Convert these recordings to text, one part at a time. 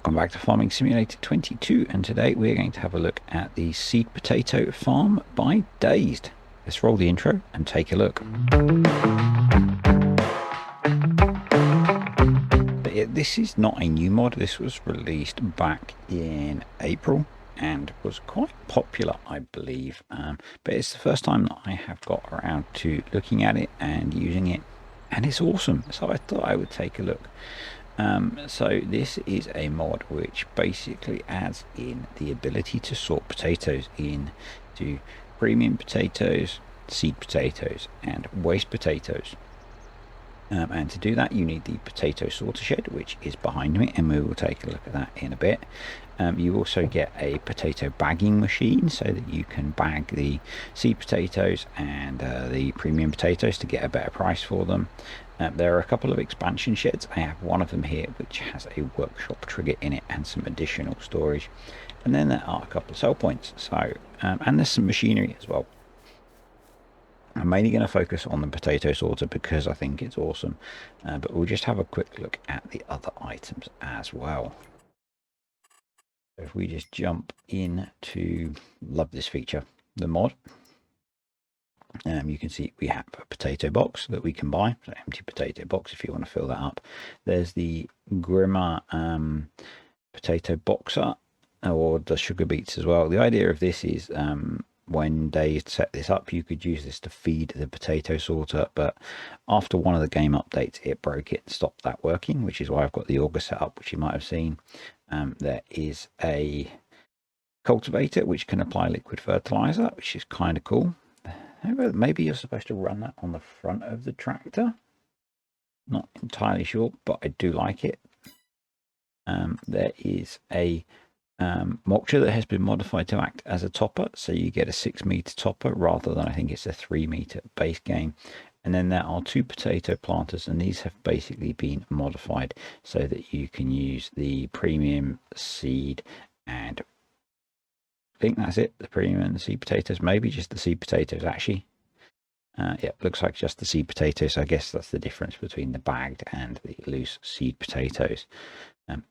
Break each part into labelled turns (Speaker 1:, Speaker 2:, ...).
Speaker 1: Welcome back to Farming Simulator 22, and today we're going to have a look at the seed potato farm by Dazed. Let's roll the intro and take a look. This is not a new mod. This was released back in April and was quite popular, I believe, but it's the first time that I have got around to looking at it and using it, and it's awesome, so I thought I would take a look. So this is a mod which basically adds in the ability to sort potatoes into premium potatoes, seed potatoes and waste potatoes. And to do that you need the potato sorter shed, which is behind me, and we will take a look at that in a bit. You also get a potato bagging machine so that you can bag the seed potatoes and the premium potatoes to get a better price for them. There are a couple of expansion sheds. I have one of them here which has a workshop trigger in it and some additional storage, and then there are a couple of sell points, so and there's some machinery as well. I'm mainly going to focus on the potato sorter because I think it's awesome, but we'll just have a quick look at the other items as well. If we just jump into, love this feature, the mod. You can see we have a potato box that we can buy, so empty potato box if you want to fill that up. There's the Grimmer potato boxer, or the sugar beets as well. The idea of this is when they set this up, you could use this to feed the potato sorter, but after one of the game updates it broke it and stopped that working, which is why I've got the auger set up, which you might have seen. There is a cultivator which can apply liquid fertilizer, which is kind of cool. Maybe you're supposed to run that on the front of the tractor, not entirely sure, but I do like it. There is a mulcher that has been modified to act as a topper, so you get a 6-meter topper rather than, I think it's a 3-meter base game. And then there are 2 potato planters, and these have basically been modified so that you can use the premium seed and I think that's it, the premium and the seed potatoes, maybe just the seed potatoes actually. Yeah, looks like just the seed potatoes. I guess that's the difference between the bagged and the loose seed potatoes.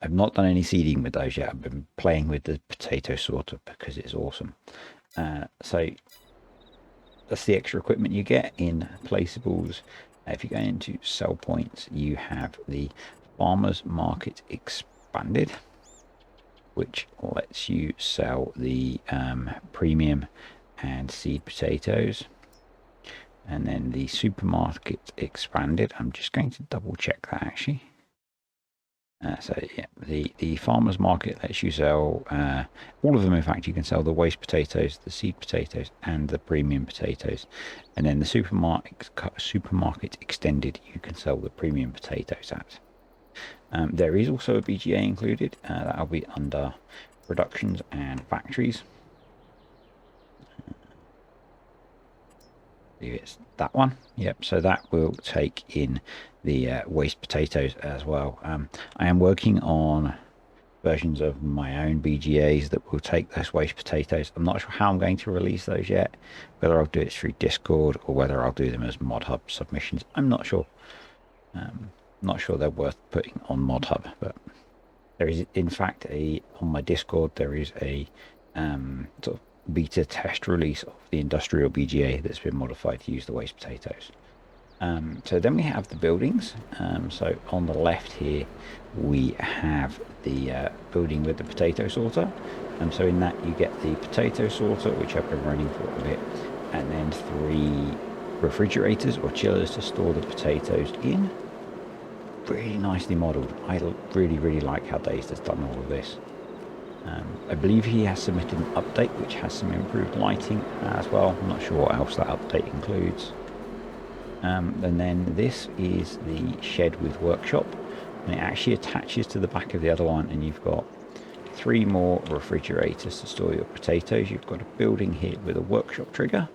Speaker 1: I've not done any seeding with those yet. I've been playing with the potato sorter because it's awesome. So that's the extra equipment you get in placeables. If you go into sell points, you have the farmers market expanded, which lets you sell the premium and seed potatoes. And then the supermarket expanded, I'm just going to double check that actually. So yeah, the farmers market lets you sell all of them. In fact, you can sell the waste potatoes, the seed potatoes and the premium potatoes. And then the supermarket extended, you can sell the premium potatoes at. There is also a BGA included, that'll be under productions and factories. It's that one. Yep, so that will take in the waste potatoes as well. I am working on versions of my own BGAs that will take those waste potatoes. I'm not sure how I'm going to release those yet, whether I'll do it through Discord or whether I'll do them as mod hub submissions. I'm not sure. Not sure they're worth putting on mod hub, but there is in fact on my Discord there is a sort of beta test release of the industrial BGA that's been modified to use the waste potatoes. So then we have the buildings. So on the left here we have the building with the potato sorter, and so in that you get the potato sorter, which I've been running for a bit, and then 3 refrigerators or chillers to store the potatoes in. Really nicely modelled. I really like how Dazed has done all of this. I believe he has submitted an update which has some improved lighting as well. I'm not sure what else that update includes. And then this is the shed with workshop, and it actually attaches to the back of the other one, and you've got 3 more refrigerators to store your potatoes. You've got a building here with a workshop trigger.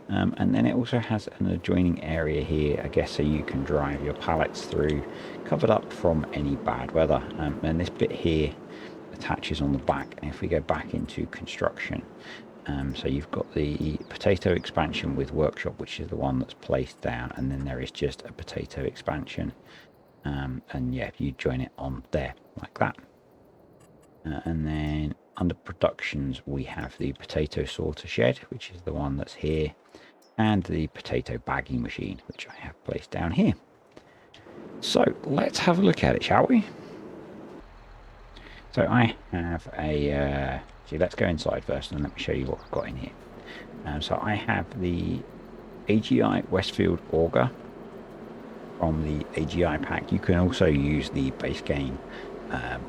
Speaker 1: And then it also has an adjoining area here, I guess, so you can drive your pallets through, covered up from any bad weather. And this bit here attaches on the back, and if we go back into construction, so you've got the potato expansion with workshop, which is the one that's placed down, and then there is just a potato expansion, and yeah, you join it on there like that. And then under productions, we have the potato sorter shed, which is the one that's here, and the potato bagging machine, which I have placed down here. So let's have a look at it, shall we? So I have a, let's go inside first and let me show you what I've got in here. So I have the AGI Westfield auger from the AGI pack. You can also use the base game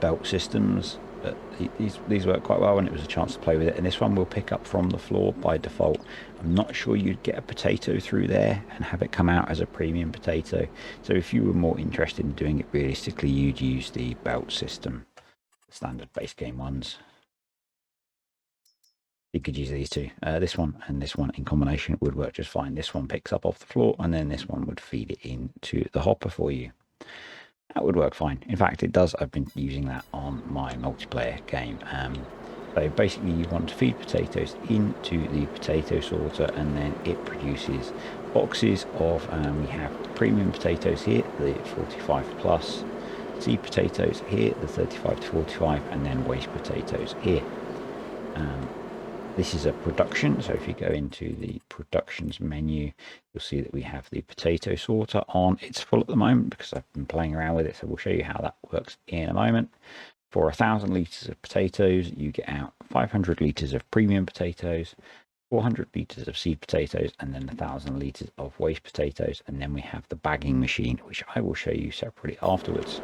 Speaker 1: belt systems, but these work quite well, and it was a chance to play with it. And this one will pick up from the floor by default. I'm not sure you'd get a potato through there and have it come out as a premium potato. So if you were more interested in doing it realistically, you'd use the belt system, the standard base game ones. You could use these two. This one and this one in combination would work just fine. This one picks up off the floor, and then this one would feed it into the hopper for you. That would work fine. In fact, it does. I've been using that on my multiplayer game. So basically, you want to feed potatoes into the potato sorter, and then it produces boxes of, we have premium potatoes here, the 45 plus, seed potatoes here, the 35 to 45, and then waste potatoes here. This is a production, so if you go into the productions menu, you'll see that we have the potato sorter on. It's full at the moment because I've been playing around with it, so we'll show you how that works in a moment. For 1,000 litres of potatoes, you get out 500 litres of premium potatoes, 400 litres of seed potatoes, and then 1,000 litres of waste potatoes. And then we have the bagging machine, which I will show you separately afterwards.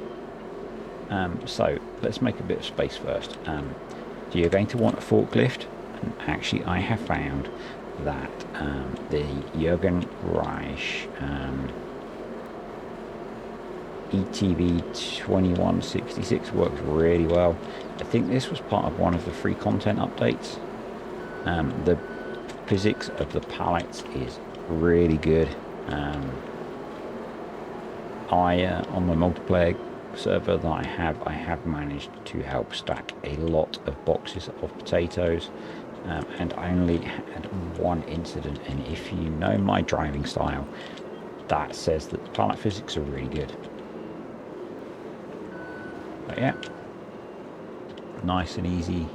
Speaker 1: So let's make a bit of space first. So you're going to want a forklift. And actually, I have found that the Jürgen Reich ETV 2166 works really well. I think this was part of one of the free content updates. The physics of the pallets is really good. On the multiplayer server that I have managed to help stack a lot of boxes of potatoes. And I only had one incident, and if you know my driving style, that says that the pallet physics are really good. But yeah, nice and easy.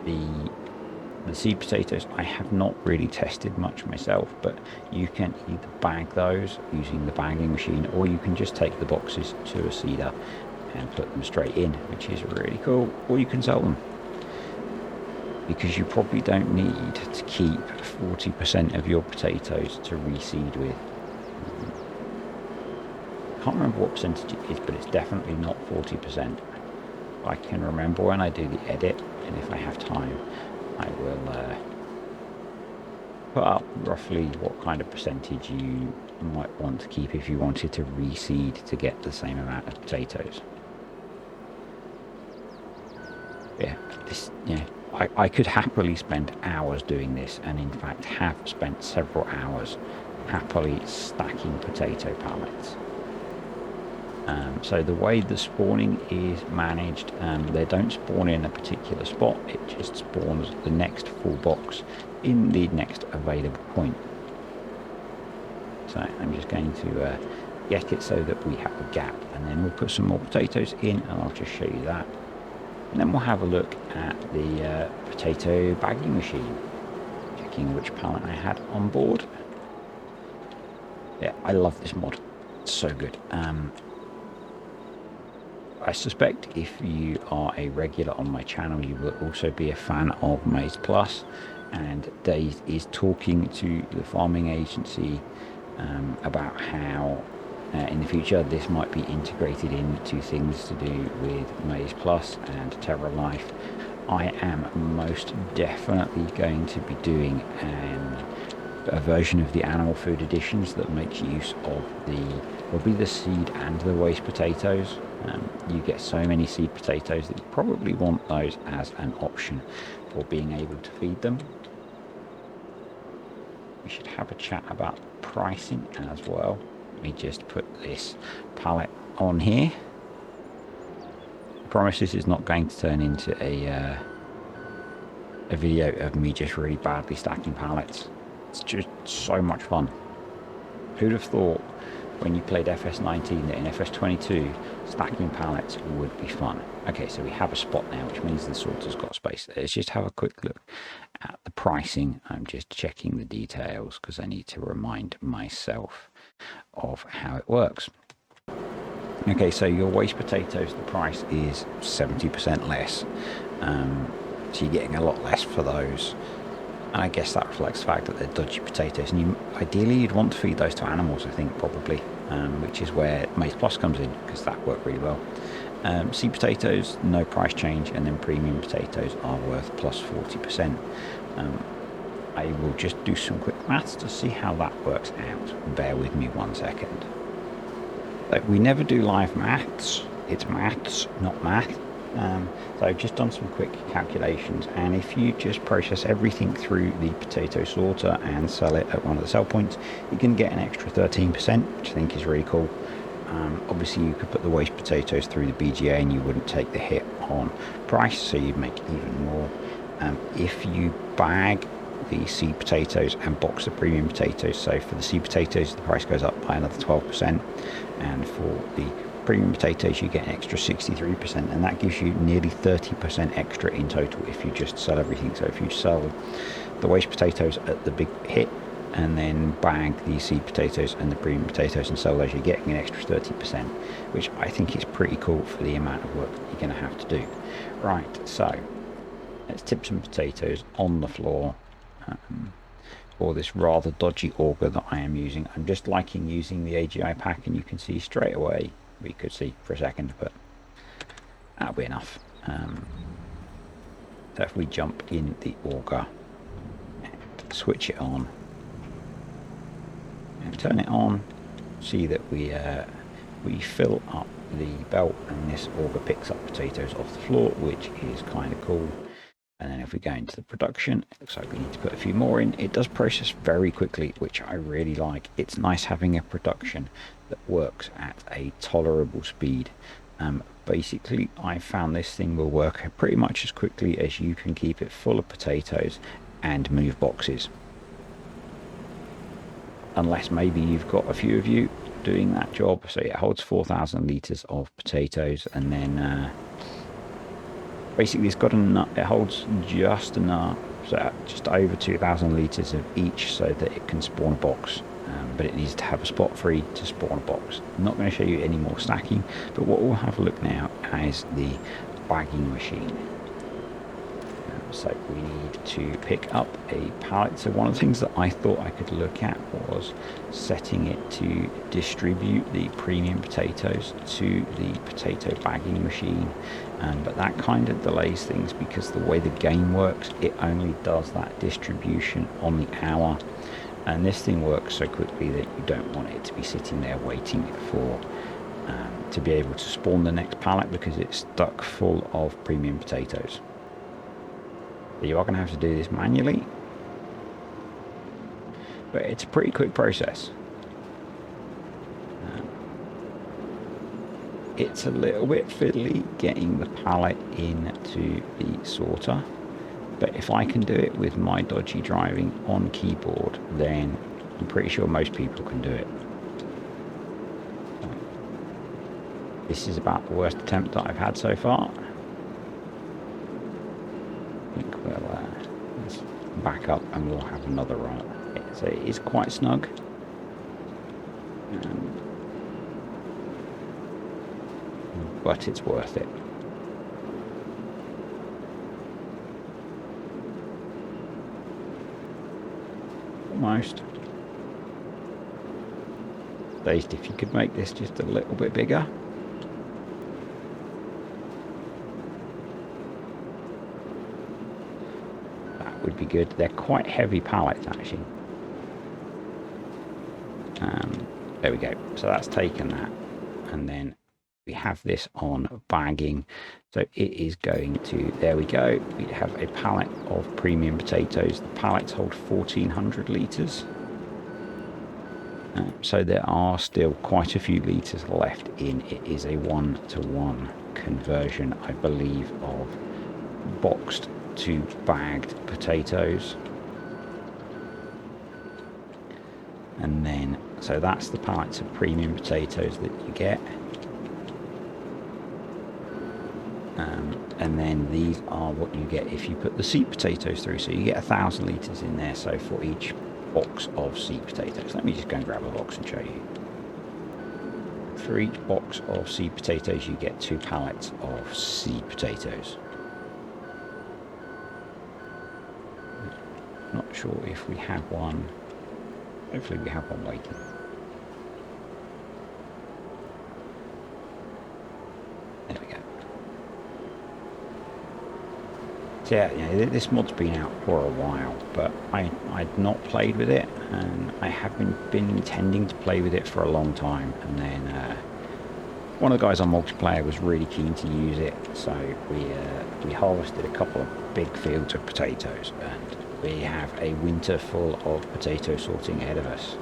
Speaker 1: The seed potatoes I have not really tested much myself, but you can either bag those using the bagging machine, or you can just take the boxes to a seeder and put them straight in, which is really cool, or you can sell them. Because you probably don't need to keep 40% of your potatoes to reseed with. I can't remember what percentage it is, but it's definitely not 40%. I can remember when I do the edit, and if I have time, I will put up roughly what kind of percentage you might want to keep if you wanted to reseed to get the same amount of potatoes. Yeah, I could happily spend hours doing this, and in fact have spent several hours happily stacking potato pallets. So the way the spawning is managed, they don't spawn in a particular spot, it just spawns the next full box in the next available point. So I'm just going to get it so that we have a gap, and then we'll put some more potatoes in, and I'll just show you that. And then we'll have a look at the potato bagging machine, checking which pallet I had on board. Yeah, I love this mod. It's so good. I suspect if you are a regular on my channel, you will also be a fan of Maize Plus, and Dazed is talking to the farming agency about how in the future this might be integrated into things to do with Maize Plus and Terra Life. I am most definitely going to be doing a version of the animal food editions that makes use of probably the seed and the waste potatoes. You get so many seed potatoes that you probably want those as an option for being able to feed them. We should have a chat about pricing as well. Let me just put this pallet on here. I promise this is not going to turn into a video of me just really badly stacking pallets. It's just so much fun. Who'd have thought when you played FS19 that in FS22 stacking pallets would be fun. Okay, so we have a spot now, which means the sorter's got space. Let's just have a quick look at the pricing. I'm just checking the details because I need to remind myself of how it works. Okay, so your waste potatoes, the price is 70% less. So you're getting a lot less for those. And I guess that reflects the fact that they're dodgy potatoes. And ideally, you'd want to feed those to animals, I think, probably, which is where Maize Plus comes in, because that worked really well. Seed potatoes, no price change, and then premium potatoes are worth plus 40%. I will just do some quick maths to see how that works out. Bear with me 1 second. We never do live maths. It's maths, not math. So I've just done some quick calculations, and if you just process everything through the potato sorter and sell it at one of the sell points, you can get an extra 13%, which I think is really cool. Obviously you could put the waste potatoes through the BGA and you wouldn't take the hit on price, so you'd make even more. If you bag the seed potatoes and box the premium potatoes, so for the seed potatoes the price goes up by another 12%, and for the premium potatoes you get an extra 63%, and that gives you nearly 30% extra in total if you just sell everything. So if you sell the waste potatoes at the big hit and then bag the seed potatoes and the premium potatoes and sell those, you're getting an extra 30%, which I think is pretty cool for the amount of work that you're going to have to do. Right, so let's tip some potatoes on the floor for this rather dodgy auger that I am using. I'm just liking using the AGI pack, and you can see straight away, we could see for a second, but that'll be enough. So if we jump in the auger and switch it on and turn it on, see that we fill up the belt, and this auger picks up potatoes off the floor, which is kind of cool. And then if we go into the production, it looks like we need to put a few more in. It does process very quickly, which I really like. It's nice having a production that works at a tolerable speed. Basically, I found this thing will work pretty much as quickly as you can keep it full of potatoes and move boxes. Unless maybe you've got a few of you doing that job. So it holds 4,000 litres of potatoes, and then basically it's got enough, it holds just enough, so just over 2,000 litres of each, so that it can spawn a box. But it needs to have a spot free to spawn a box. I'm not going to show you any more stacking, but what we'll have a look now is the bagging machine. So we need to pick up a pallet. So one of the things that I thought I could look at was setting it to distribute the premium potatoes to the potato bagging machine, but that kind of delays things, because the way the game works, it only does that distribution on the hour, and this thing works so quickly that you don't want it to be sitting there waiting for to be able to spawn the next pallet, because it's stuck full of premium potatoes. You are going to have to do this manually, but it's a pretty quick process. It's a little bit fiddly getting the pallet into the sorter, but if I can do it with my dodgy driving on keyboard, then I'm pretty sure most people can do it. This is about the worst attempt that I've had so far. I think let's back up and we'll have another run. So it is quite snug. But it's worth it. Almost. Dazed, if you could make this just a little bit bigger. That would be good. They're quite heavy pallets, actually. There we go. So that's taken that. And then we have this on bagging. So it is going to, there we go. We have a pallet of premium potatoes. The pallets hold 1,400 litres. So there are still quite a few litres left in. It is a 1-to-1 conversion, I believe, of boxed to bagged potatoes. And then So that's the pallets of premium potatoes that you get. And then these are what you get if you put the seed potatoes through. So you get 1,000 litres in there, so for each box of seed potatoes. Let me just go and grab a box and show you. For each box of seed potatoes you get 2 pallets of seed potatoes. Not sure if we have one. Hopefully we have one waiting. There we go. So yeah, this mod's been out for a while, but I'd not played with it, and I have been intending to play with it for a long time. And then one of the guys on multiplayer was really keen to use it, so we harvested a couple of big fields of potatoes, and we have a winter full of potato sorting ahead of us.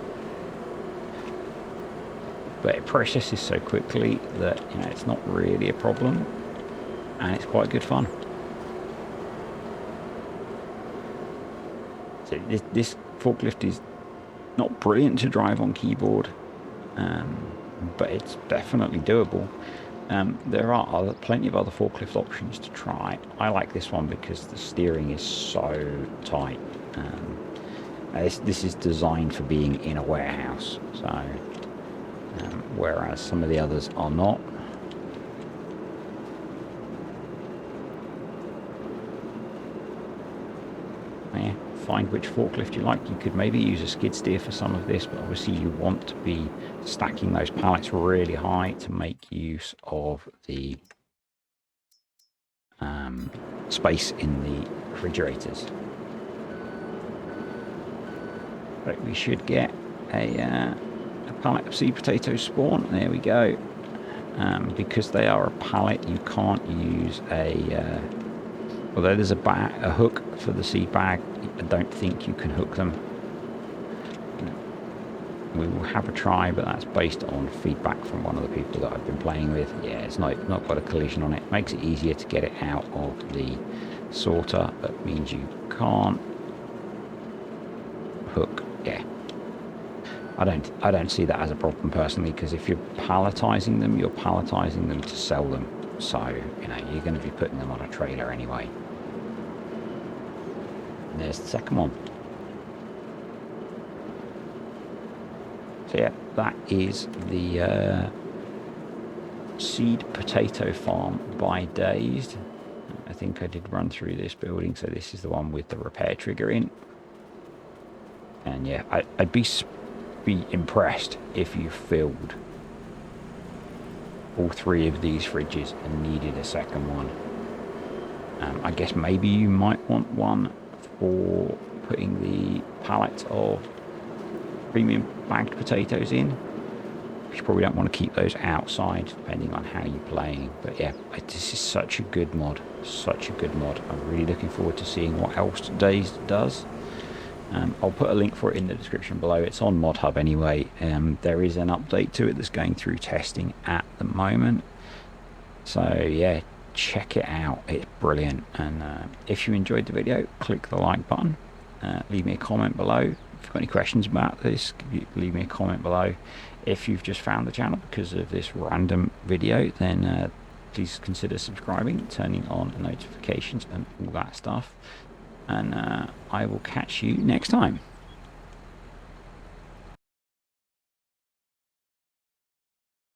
Speaker 1: But it processes so quickly that it's not really a problem, and it's quite good fun. So this forklift is not brilliant to drive on keyboard, but it's definitely doable. There are plenty of other forklift options to try. I like this one because the steering is so tight. This is designed for being in a warehouse, so whereas some of the others are not. Yeah, find which forklift you like. You could maybe use a skid steer for some of this, but obviously you want to be stacking those pallets really high to make use of the space in the refrigerators. But we should get a pallet of seed potato spawn. There we go. Because they are a pallet, you can't use although there's a hook for the seed bag, I don't think you can hook them. We will have a try, but that's based on feedback from one of the people that I've been playing with. Yeah, it's not got a collision on it. Makes it easier to get it out of the sorter. That means you can't hook. Yeah, I don't see that as a problem personally, because if you're palletizing them, you're palletizing them to sell them. So you're going to be putting them on a trailer anyway. And there's the second one. So yeah, that is the seed potato farm by Dazed. I think I did run through this building, so this is the one with the repair trigger in. And yeah, I'd be impressed if you filled all 3 of these fridges and needed a second one. I guess maybe you might want one for putting the pallet of premium bagged potatoes in. You probably don't want to keep those outside, depending on how you're playing. But yeah, this is such a good mod. Such a good mod. I'm really looking forward to seeing what else Dazed does. I'll put a link for it in the description below. It's on Mod Hub anyway. There is an update to it that's going through testing at the moment. So yeah, check it out. It's brilliant. And if you enjoyed the video, click the like button. Leave me a comment below. If you've got any questions about this, leave me a comment below. If you've just found the channel because of this random video, then please consider subscribing, turning on the notifications and all that stuff. And I will catch you next time.